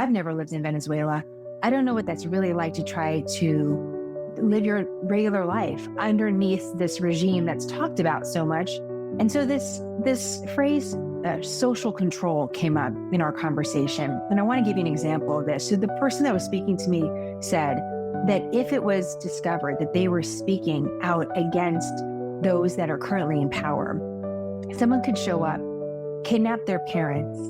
I've never lived in Venezuela. I don't know what that's really like to try to live your regular life underneath this regime that's talked about so much. And so this phrase, social control, came up in our conversation. And I want to give you an example of this. So the person that was speaking to me said that if it was discovered that they were speaking out against those that are currently in power, someone could show up, kidnap their parents,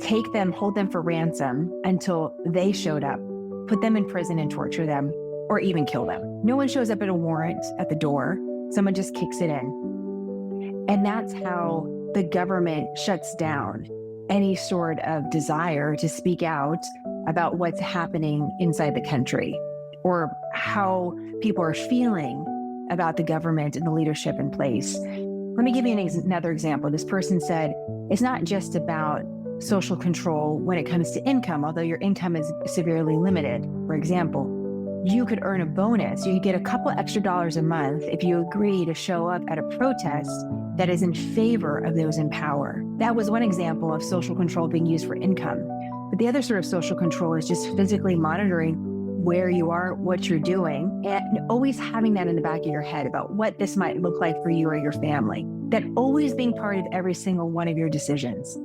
take them, hold them for ransom until they showed up, put them in prison and torture them, or even kill them. No one shows up at a warrant at the door. Someone just kicks it in. And that's how the government shuts down any sort of desire to speak out about what's happening inside the country or how people are feeling about the government and the leadership in place. Let me give you another example. This person said, it's not just about social control when it comes to income, although your income is severely limited. For example, you could earn a bonus. You could get a couple extra dollars a month if you agree to show up at a protest that is in favor of those in power. That was one example of social control being used for income. But the other sort of social control is just physically monitoring where you are, what you're doing, and always having that in the back of your head about what this might look like for you or your family. That always being part of every single one of your decisions.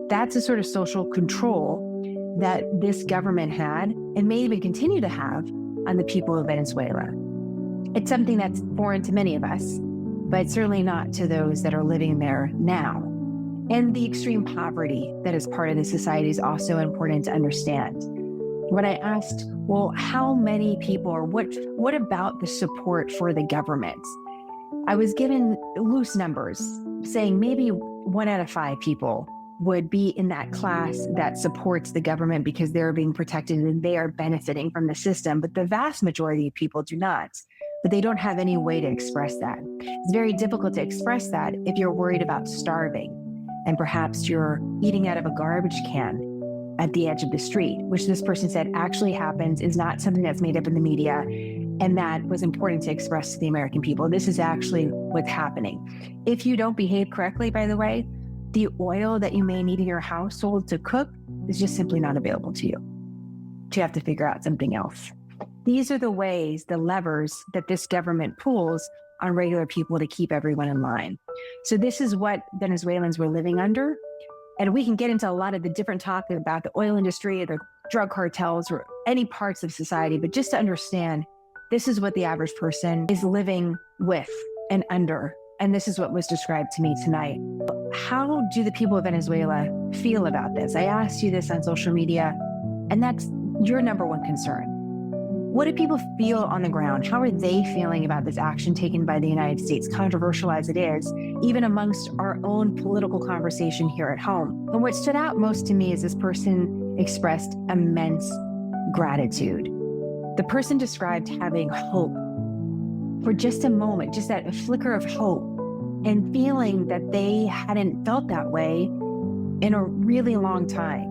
That's a sort of social control that this government had and may even continue to have on the people of Venezuela. It's something that's foreign to many of us, but certainly not to those that are living there now. And the extreme poverty that is part of the society is also important to understand. When I asked, well, how many people or what about the support for the government? I was given loose numbers saying maybe 1 out of 5 people would be in that class that supports the government because they're being protected and they are benefiting from the system. But the vast majority of people do not, but they don't have any way to express that. It's very difficult to express that if you're worried about starving and perhaps you're eating out of a garbage can at the edge of the street, which this person said actually happens, is not something that's made up in the media. And that was important to express to the American people. This is actually what's happening. If you don't behave correctly, by the way, the oil that you may need in your household to cook is just simply not available to you. You have to figure out something else. These are the ways, the levers that this government pulls on regular people to keep everyone in line. So this is what Venezuelans were living under. And we can get into a lot of the different talk about the oil industry, the drug cartels, or any parts of society. But just to understand, this is what the average person is living with and under. And this is what was described to me tonight. How do the people of Venezuela feel about this? I asked you this on social media, and that's your number one concern. What do people feel on the ground? How are they feeling about this action taken by the United States, controversial as it is, even amongst our own political conversation here at home? And what stood out most to me is this person expressed immense gratitude. The person described having hope for just a moment, just that flicker of hope, and feeling that they hadn't felt that way in a really long time.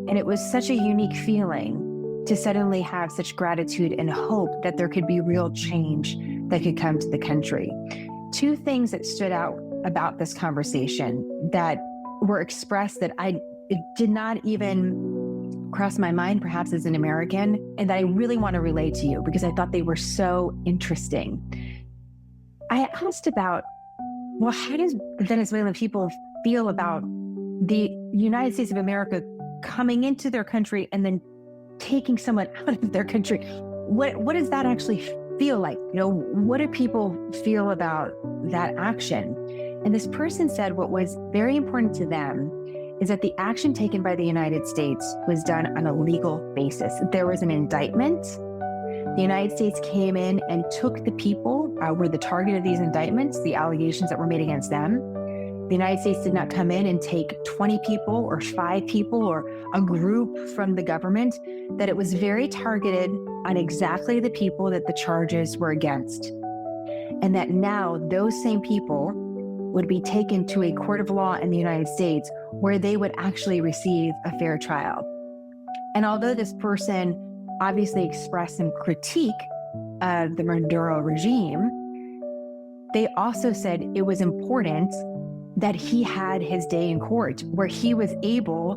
And it was such a unique feeling to suddenly have such gratitude and hope that there could be real change that could come to the country. 2 things that stood out about this conversation that were expressed that it did not even cross my mind, perhaps as an American, and that I really want to relate to you because I thought they were so interesting. I asked about, well, how does the Venezuelan people feel about the United States of America coming into their country and then taking someone out of their country? What does that actually feel like? You know, what do people feel about that action? And this person said what was very important to them is that the action taken by the United States was done on a legal basis. There was an indictment. The United States came in and took the people were the target of these indictments, the allegations that were made against them. The United States did not come in and take 20 people or 5 people or a group from the government, that it was very targeted on exactly the people that the charges were against. And that now those same people would be taken to a court of law in the United States where they would actually receive a fair trial. And although this person obviously expressed some critique of the Maduro regime, they also said it was important that he had his day in court where he was able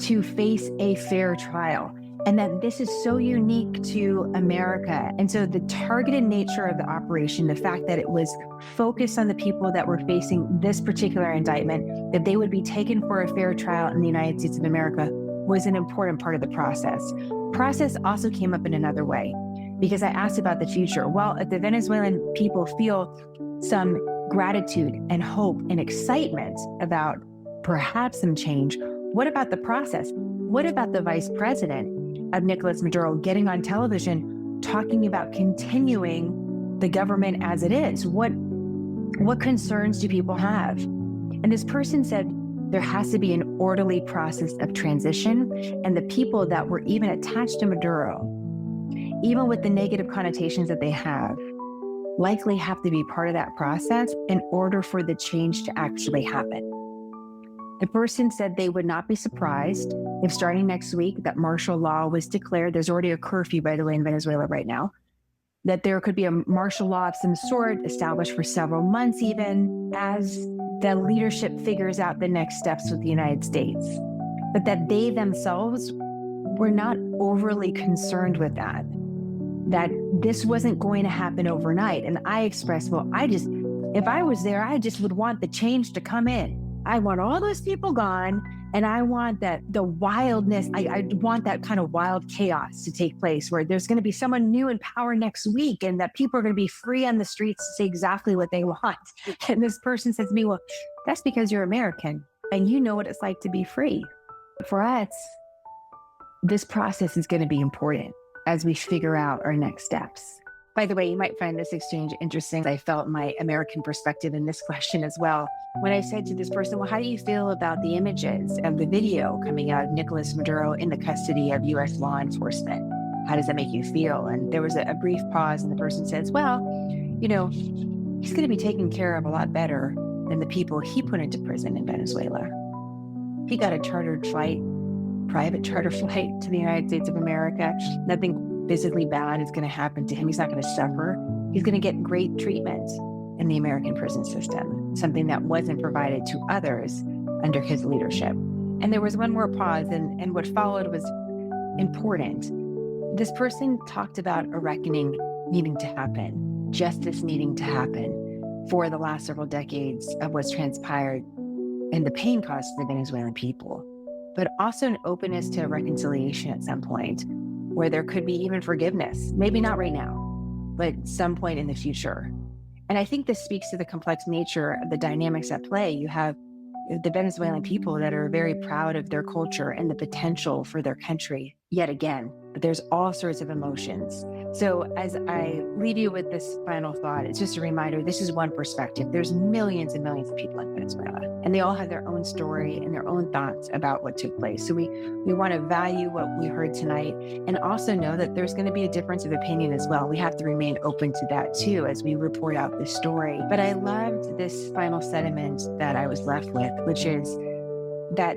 to face a fair trial, and that this is so unique to America. And so the targeted nature of the operation, the fact that it was focused on the people that were facing this particular indictment, that they would be taken for a fair trial in the United States of America, was an important part of the process. Process also came up in another way, because I asked about the future. Well, if the Venezuelan people feel some gratitude and hope and excitement about perhaps some change, what about the process? What about the vice president of Nicolas Maduro getting on television talking about continuing the government as it is? What concerns do people have? And this person said there has to be an orderly process of transition, and the people that were even attached to Maduro, even with the negative connotations that they have, likely have to be part of that process in order for the change to actually happen. The person said they would not be surprised if starting next week that martial law was declared. There's already a curfew, by the way, in Venezuela right now, that there could be a martial law of some sort established for several months, even as the leadership figures out the next steps with the United States. But that they themselves were not overly concerned with that this wasn't going to happen overnight. And I expressed, well, if I was there, I just would want the change to come in. I want all those people gone, and I want the wildness. I want that kind of wild chaos to take place, where there's going to be someone new in power next week, and that people are going to be free on the streets to say exactly what they want. And this person says to me, well, that's because you're American and you know what it's like to be free. For us, this process is going to be important as we figure out our next steps. By the way, you might find this exchange interesting. I felt my American perspective in this question as well. When I said to this person, well, how do you feel about the images of the video coming out of Nicolas Maduro in the custody of U.S. law enforcement? How does that make you feel? And there was a brief pause, and the person says, well, he's going to be taken care of a lot better than the people he put into prison in Venezuela. He got a private charter flight to the United States of America. Nothing physically bad is going to happen to him. He's not going to suffer. He's going to get great treatment in the American prison system, something that wasn't provided to others under his leadership. And there was one more pause, and what followed was important. This person talked about a reckoning needing to happen, justice needing to happen for the last several decades of what's transpired and the pain caused to the Venezuelan people, but also an openness to reconciliation at some point, where there could be even forgiveness, maybe not right now, but some point in the future. And I think this speaks to the complex nature of the dynamics at play. You have the Venezuelan people that are very proud of their culture and the potential for their country yet again, but there's all sorts of emotions. So as I leave you with this final thought, it's just a reminder, this is one perspective. There's millions and millions of people in Venezuela, and they all have their own story and their own thoughts about what took place. So we want to value what we heard tonight, and also know that there's going to be a difference of opinion as well. We have to remain open to that too as we report out this story. But I loved this final sentiment that I was left with, which is that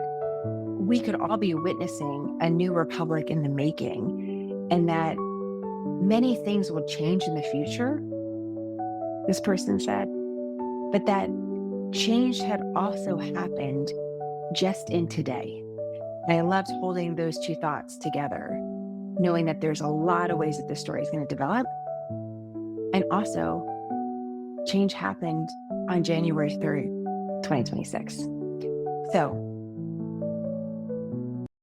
we could all be witnessing a new republic in the making, and that many things will change in the future, this person said, but that change had also happened just in today. And I loved holding those two thoughts together, knowing that there's a lot of ways that this story is going to develop. And also, change happened on January 3rd, 2026. So